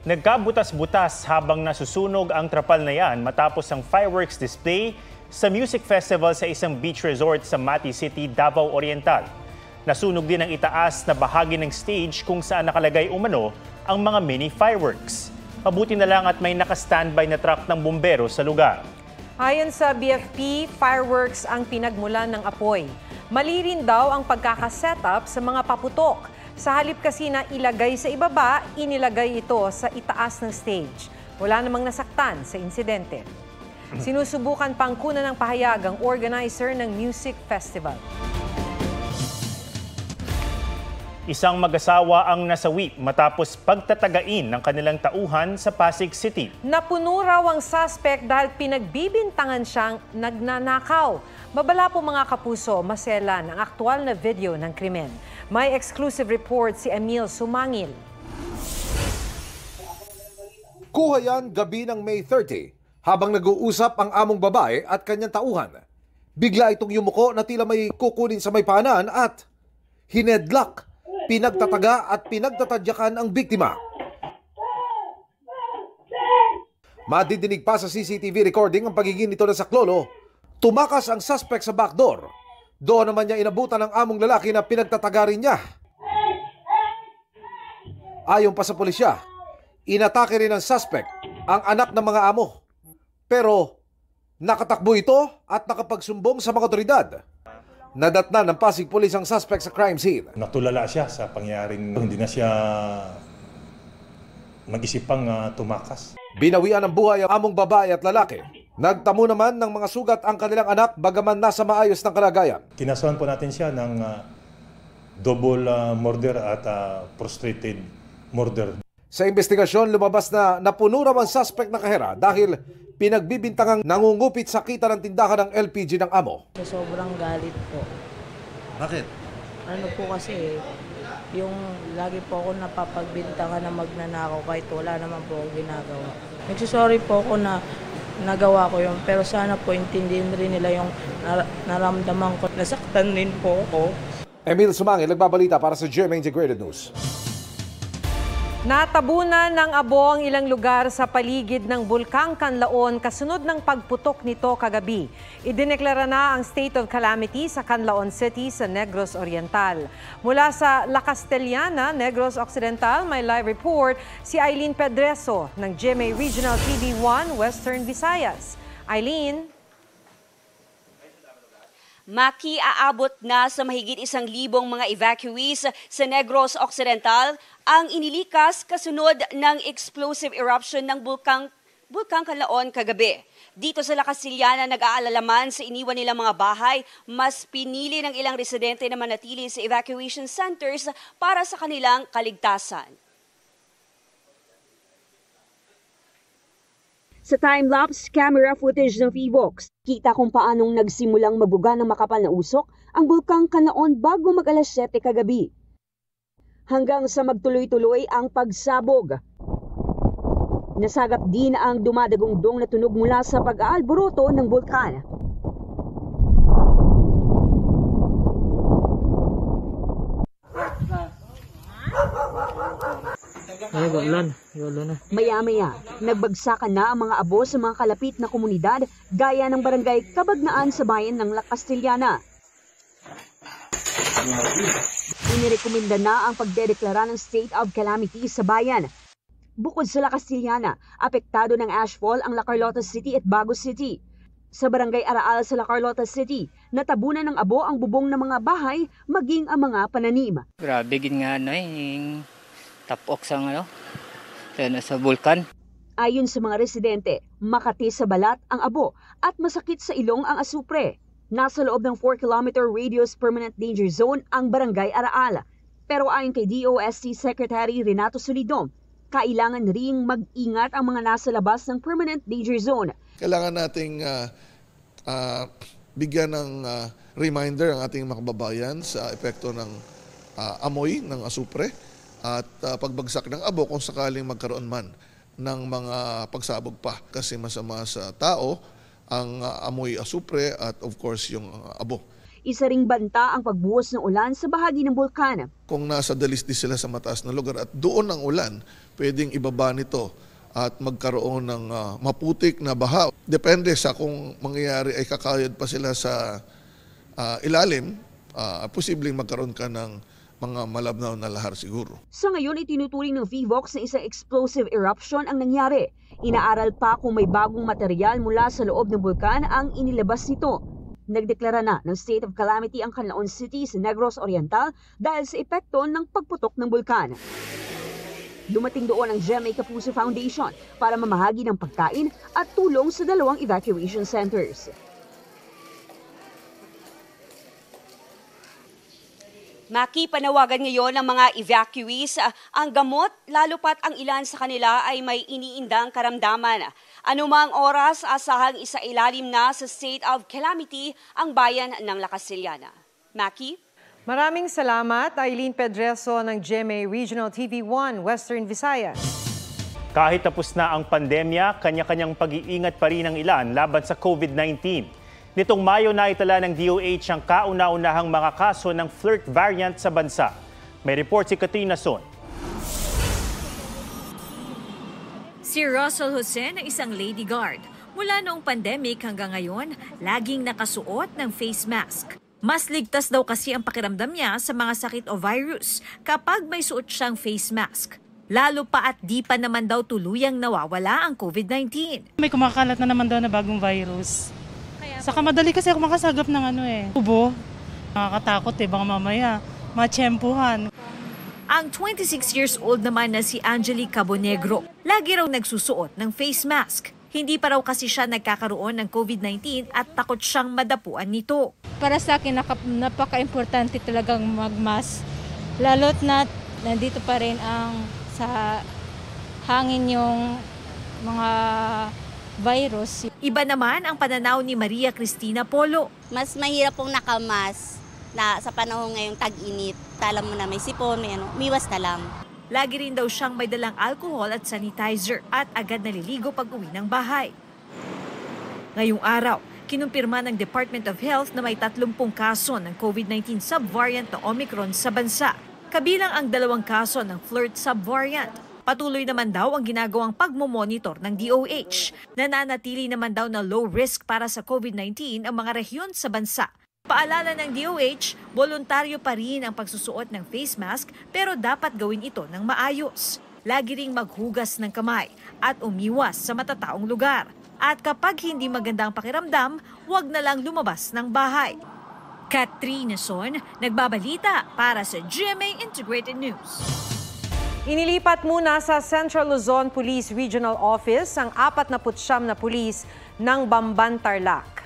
Nagkabutas-butas habang nasusunog ang trapal na yan matapos ang fireworks display sa music festival sa isang beach resort sa Mati City, Davao Oriental. Nasunog din ang itaas na bahagi ng stage kung saan nakalagay umano ang mga mini fireworks. Mabuti na lang at may naka-standby na truck ng bumbero sa lugar. Ayon sa BFP, fireworks ang pinagmulan ng apoy. Mali rin daw ang pagkakasetup sa mga paputok. Sa halip kasi na ilagay sa ibaba, inilagay ito sa itaas ng stage. Wala namang nasaktan sa insidente. Sinusubukan pang kunan ng pahayag ang organizer ng music festival. Isang mag-asawa ang nasawi matapos pagtatagain ng kanilang tauhan sa Pasig City. Napuno raw ang suspect dahil pinagbibintangan siyang nagnanakaw. Babala po mga kapuso, maselan ang aktual na video ng krimen. May exclusive report si Emil Sumangil. Kuha yan gabi ng May 30 habang nag-uusap ang among babae at kanyang tauhan. Bigla itong yumuko na tila may kukunin sa may paanan at hinedlock, pinagtataga at pinagtatadyakan ang biktima. Madidinig pa sa CCTV recording ang pagiging nito na saklolo. Tumakas ang suspect sa backdoor. Doon naman niya inabutan ng among lalaki na pinagtataga rin niya. Ayon pa sa pulisya, inatake rin ng suspect ang anak ng mga amo. Pero nakatakbo ito at nakapagsumbong sa mga otoridad. Nadatnan ng Pasig Police ang suspect sa crime scene. Natulala siya sa pangyayaring hindi na siya mag-isipang tumakas. Binawian ng buhay ang among babae at lalaki. Nagtamo naman ng mga sugat ang kanilang anak bagaman nasa maayos ng kalagayan. Kinasuhan po natin siya ng double murder at prostrated murder. Sa investigasyon, lumabas na napuno raw ang suspect na kahera dahil pinagbibintangang nangungupit sa kita ng tindahan ng LPG ng amo. Sobrang galit po. Bakit? Ano po kasi, yung lagi po ako napapagbintangan na magnanakaw kahit wala naman po akong ginagawa. Nagsisorry po ako na nagawa ko yun, pero sana po intindihin rin nila yung naramdaman ko. Nasaktan din po ako. Emil Sumangil, nagbabalita para sa GMA Integrated News. Natabunan ng abo ang ilang lugar sa paligid ng Bulkang Canlaon kasunod ng pagputok nito kagabi. Idineklara na ang state of calamity sa Canlaon City sa Negros Oriental. Mula sa La Castellana, Negros Occidental, may live report si Eileen Pedreso ng GMA Regional TV1 Western Visayas. Eileen? Maki-aabot na sa mahigit 1,000 mga evacuees sa Negros Occidental ang inilikas kasunod ng explosive eruption ng Bulkang Canlaon kagabi. Dito sa La Castellana, nag-aalalaman sa iniwan nilang mga bahay, mas pinili ng ilang residente na manatili sa evacuation centers para sa kanilang kaligtasan. Sa time-lapse camera footage ng Vivox, kita kung paanong nagsimulang mabuga ng makapal na usok ang Bulkang Canlaon bago mag-alas 7 kagabi. Hanggang sa magtuloy-tuloy ang pagsabog. Nasagap din ang dumadagong-dong na tunog mula sa pag-aalboroto ng bulkan. Maya-maya, nagbagsakan na ang mga abo sa mga kalapit na komunidad gaya ng barangay Kabagnaan sa bayan ng La Castellana. Inirekomenda na ang pagdedeklara ng state of calamity sa bayan. Bukod sa La Castellana, apektado ng ashfall ang La Carlota City at Bago City. Sa barangay Araal sa La Carlota City, natabunan ng abo ang bubong ng mga bahay maging ang mga pananim. Grabe gin nga tapok sa sa bulkan. Ayon sa mga residente, makati sa balat ang abo at masakit sa ilong ang asupre. Nasa loob ng 4-kilometer radius permanent danger zone ang barangay Araal. Pero ayon kay DOST Secretary Renato Solidom, kailangan ring mag-ingat ang mga nasa labas ng permanent danger zone. Kailangan nating bigyan ng reminder ang ating mga kababayan sa epekto ng amoy ng asupre at pagbagsak ng abo kung sakaling magkaroon man ng mga pagsabog pa. Kasi masama sa tao ang amoy asupre at of course yung abo. Isa ring banta ang pagbuhos ng ulan sa bahagi ng bulkan. Kung nasa dalisdis sila sa mataas na lugar at doon ang ulan, pwedeng ibaba nito at magkaroon ng maputik na baha. Depende sa kung mangyayari ay kakayod pa sila sa ilalim, posibleng magkaroon ka ng mga malabnaw na lahar siguro. Sa ngayon, itinuturing ng VIVOX na isang explosive eruption ang nangyari. Inaaral pa kung may bagong material mula sa loob ng bulkan ang inilabas nito. Nagdeklara na ng state of calamity ang Canlaon City sa Negros Oriental dahil sa epekto ng pagputok ng bulkan. Dumating doon ang GMA Kapuso Foundation para mamahagi ng pagkain at tulong sa 2 evacuation centers. Maki, panawagan ngayon ng mga evacuees ang gamot, lalo pat ang ilan sa kanila ay may iniindang karamdaman. Anumang oras, asahang isailalim na sa state of calamity ang bayan ng Lacasillana. Maki? Maraming salamat, Eileen Pedreso ng GMA Regional TV1, Western Visayas. Kahit tapos na ang pandemya, kanya-kanyang pag-iingat pa rin ang ilan laban sa COVID-19. Nitong Mayo na itala ng DOH ang kauna-unahang mga kaso ng flirt variant sa bansa. May report si Katrina Son. Si Russell Jose na isang lady guard. Mula noong pandemic hanggang ngayon, laging nakasuot ng face mask. Mas ligtas daw kasi ang pakiramdam niya sa mga sakit o virus kapag may suot siyang face mask. Lalo pa at di pa naman daw tuluyang nawawala ang COVID-19. May kumakalat na naman daw na bagong virus. Saka madali kasi ako makasagap ng ubo. Nakakatakot baka mamaya matsyempuhan. Ang 26 years old naman na si Angelique Cabonegro, lagi raw nagsusuot ng face mask. Hindi pa raw kasi siya nagkakaroon ng COVID-19 at takot siyang madapuan nito. Para sa akin, napaka-importante talagang mag-mask. Lalo't na nandito pa rin ang sa hangin yung mga virus. Iba naman ang pananaw ni Maria Cristina Polo. Mas mahirap pong nakamas na sa panahon ngayong tag-init. Alam mo na may sipon, miwas na lang. Lagi rin daw siyang may dalang alcohol at sanitizer at agad naliligo pag uwi ng bahay. Ngayong araw, kinumpirma ng Department of Health na may 30 kaso ng COVID-19 subvariant na Omicron sa bansa. Kabilang ang 2 kaso ng flirt subvariant. Patuloy naman daw ang ginagawang pagmomonitor ng DOH. Nananatili naman daw na low risk para sa COVID-19 ang mga rehiyon sa bansa. Paalala ng DOH, voluntaryo pa rin ang pagsusuot ng face mask pero dapat gawin ito ng maayos. Lagi ring maghugas ng kamay at umiwas sa matataong lugar. At kapag hindi maganda ang pakiramdam, huwag na lang lumabas ng bahay. Katrina Son, nagbabalita para sa GMA Integrated News. Inilipat muna sa Central Luzon Police Regional Office ang 49 na pulis ng Bamban, Tarlac.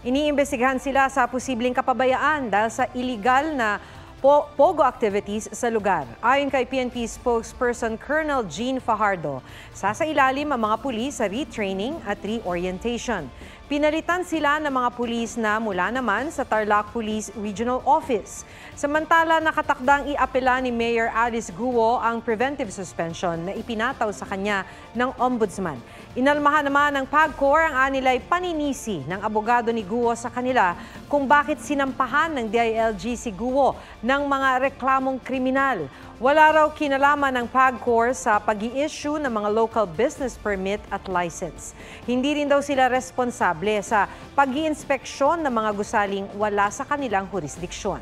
Iniimbestigahan sila sa posibleng kapabayaan dahil sa illegal na pogo activities sa lugar. Ayon kay PNP spokesperson Colonel Jean Fajardo, sasailalim ang mga pulis sa retraining at reorientation. Pinalitan sila ng mga pulis na mula naman sa Tarlac Police Regional Office. Samantala, nakatakdang iapela ni Mayor Alice Guo ang preventive suspension na ipinataw sa kanya ng Ombudsman. Inalmahan naman ng PAGCOR ang anilay paninisi ng abogado ni Guo sa kanila kung bakit sinampahan ng DILG si Guo ng mga reklamong kriminal. Wala raw kinalaman ng PAGCOR sa pag-i-issue ng mga local business permit at license. Hindi rin daw sila responsable sa pag-i-inspeksyon ng mga gusaling wala sa kanilang jurisdiksyon.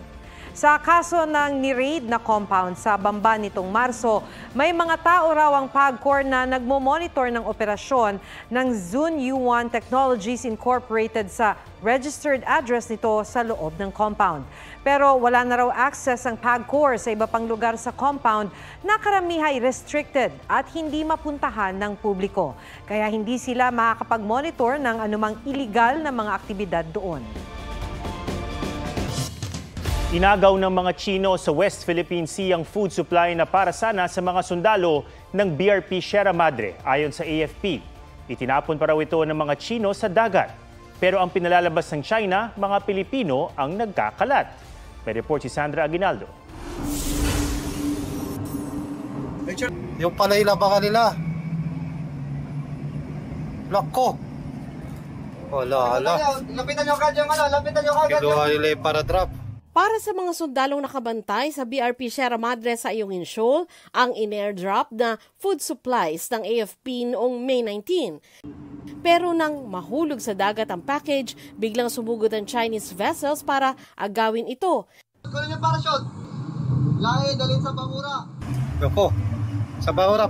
Sa kaso ng ni-raid na compound sa Bamban nitong Marso, may mga tao raw ang PAGCOR na nagmo-monitor ng operasyon ng Zun U1 Technologies Incorporated sa registered address nito sa loob ng compound. Pero wala na raw access ang PAGCOR sa iba pang lugar sa compound na karamihay restricted at hindi mapuntahan ng publiko. Kaya hindi sila makakapag-monitor ng anumang illegal na mga aktibidad doon. Inagaw ng mga Chino sa West Philippine Sea ang food supply na para sana sa mga sundalo ng BRP Sierra Madre ayon sa AFP. Itinapon pa raw ito ng mga Chino sa dagat. Pero ang pinalalabas ng China, mga Pilipino ang nagkakalat. May report si Sandra Aguinaldo. Yung palay na baka nila. Lako. Wala. Lapitan nyo kagad yung lapitan nyo kagad. Kinuha nila yung para drop. Para sa mga sundalong nakabantay sa BRP Sierra Madre sa Ayungin Shoal, ang in-airdrop na food supplies ng AFP noong May 19. Pero nang mahulog sa dagat ang package, biglang sumugod ang Chinese vessels para agawin ito. Kunin yung parachute. Lahi, dalhin sa Bangura. Yoko, sa Bangura,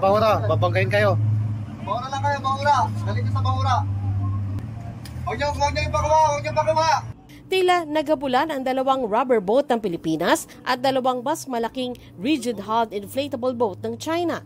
babanggain kayo. Bangura lang kayo, Bangura. Dalhin nyo sa Bangura. Huwag nyo ipagawa. Tila nagabulan ang dalawang rubber boat ng Pilipinas at dalawang mas malaking rigid-hulled inflatable boat ng China.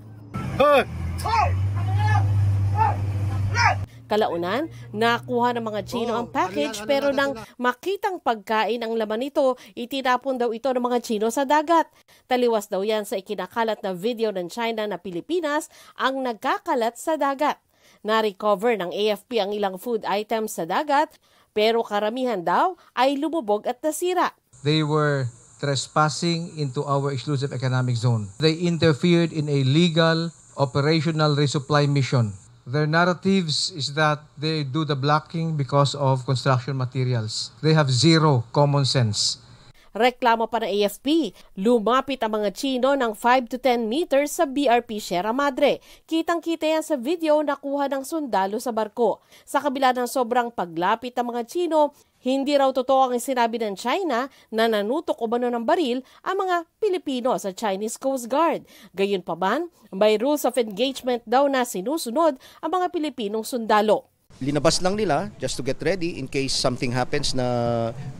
Kalaunan, nakuha ng mga Chino ang package pero nang makitang pagkain ang laman nito, itinapon daw ito ng mga Chino sa dagat. Taliwas daw yan sa ikinakalat na video ng China na Pilipinas ang nagkakalat sa dagat. Na-recover ng AFP ang ilang food items sa dagat, pero karamihan daw ay lumubog at nasira. They were trespassing into our exclusive economic zone. They interfered in a legal operational resupply mission. Their narratives is that they do the blocking because of construction materials. They have zero common sense. Reklamo pa ng AFP, lumapit ang mga Chino ng 5 to 10 meters sa BRP Sierra Madre. Kitang-kita yan sa video na kuha ng sundalo sa barko. Sa kabila ng sobrang paglapit ng mga Chino, hindi raw totoo ang sinabi ng China na nanutok umano ng baril ang mga Pilipino sa Chinese Coast Guard. Gayunpaman, may rules of engagement daw na sinusunod ang mga Pilipinong sundalo. Linabas lang nila just to get ready in case something happens na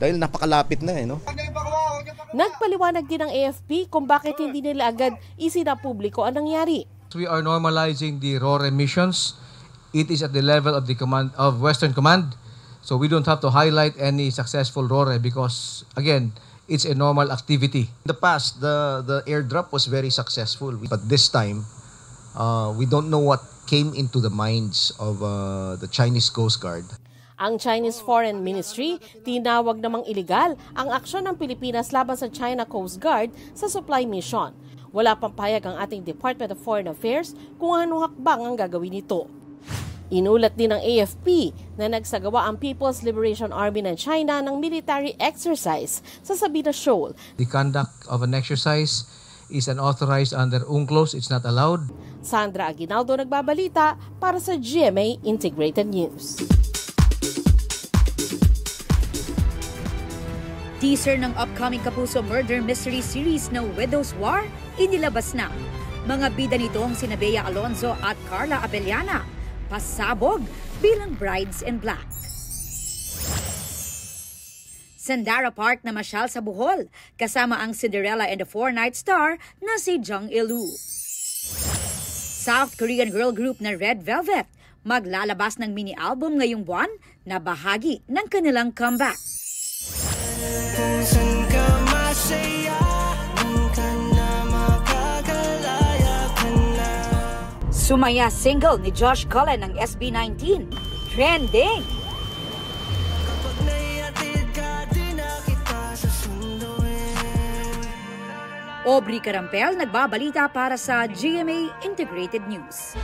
dahil napakalapit na no? Nagpaliwanag din ng AFP kung bakit hindi nila agad isinapubliko ang nangyari. We are normalizing the RORE missions. It is at the level of the command of Western Command. So we don't have to highlight any successful RORE because again, it's a normal activity. In the past, the airdrop was very successful, but this time we don't know what came into the minds of the Chinese Coast Guard. Ang Chinese Foreign Ministry tinawag namang iligal ang aksyon ng Pilipinas laban sa China Coast Guard sa supply mission. Wala pang pahayag ang ating Department of Foreign Affairs kung anong hakbang ang gagawin nito. Inulat din ng AFP na nagsagawa ang People's Liberation Army ng China ng military exercise sa Sabina Shoal. The conduct of an exercise is unauthorized under UNCLOS. It's not allowed. Sandra Aguinaldo nagbabalita para sa GMA Integrated News. Teaser ng upcoming Kapuso Murder Mystery Series na Widow's War, inilabas na. Mga bida nito ang sina Bea Alonzo at Carla Abellana, pasabog bilang brides in black. Sandara Park na masyal sa Bohol, kasama ang Cinderella and the Four-Night Star na si Jung Il-woo. South Korean girl group na Red Velvet, maglalabas ng mini-album ngayong buwan na bahagi ng kanilang comeback. Sumaya single ni Josh Cullen ng SB19, trending! Aubrey Carampel nagbabalita para sa GMA Integrated News.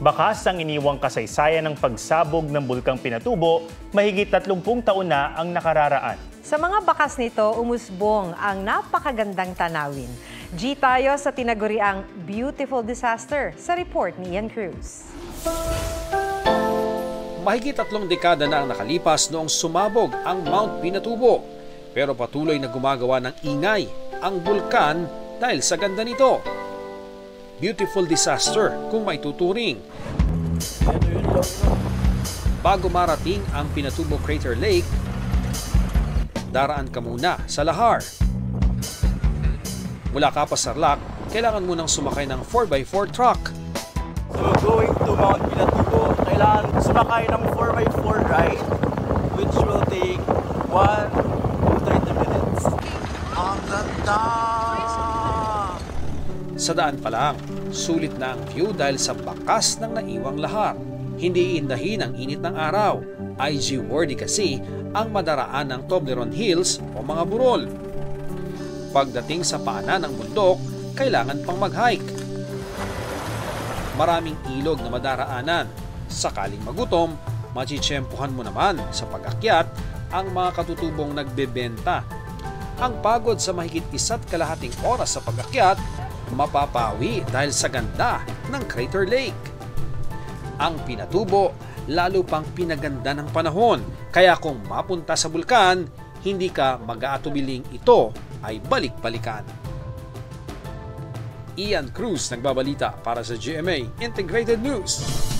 Bakas ang iniwang kasaysayan ng pagsabog ng Bulkang Pinatubo, mahigit 30 taon na ang nakararaan. Sa mga bakas nito, umusbong ang napakagandang tanawin. G tayo sa tinaguriang Beautiful Disaster sa report ni Ian Cruz. Mahigit 3 dekada na ang nakalipas noong sumabog ang Mount Pinatubo. Pero patuloy na gumagawa ng ingay ang bulkan dahil sa ganda nito. Beautiful disaster kung maituturing. Bago marating ang Pinatubo Crater Lake, daraan ka muna sa lahar. Mula ka pa Sarlac, kailangan mo nang sumakay ng 4x4 truck. So going to Mount Pinatubo, kailangan sumakay ng 4x4 ride which will take 1 to 30 minutes. Ang ganda! Sa daan pa lang, sulit na ang view dahil sa bakas ng naiwang lahar. Hindi iindahin ang init ng araw. IG worthy kasi ang madaraan ng Toblerone Hills o mga burol. Pagdating sa paanan ng bundok, kailangan pang mag-hike. Maraming ilog na madaraanan. Sakaling magutom, Machitsyempohan mo naman sa pag-akyat ang mga katutubong nagbebenta. Ang pagod sa mahigit 1.5 oras sa pag-akyat, mapapawi dahil sa ganda ng Crater Lake. Ang Pinatubo, lalo pang pinaganda ng panahon, kaya kung mapunta sa bulkan, hindi ka mag-aatubiling ito ay balik-balikan. Ian Cruz nagbabalita para sa GMA Integrated News.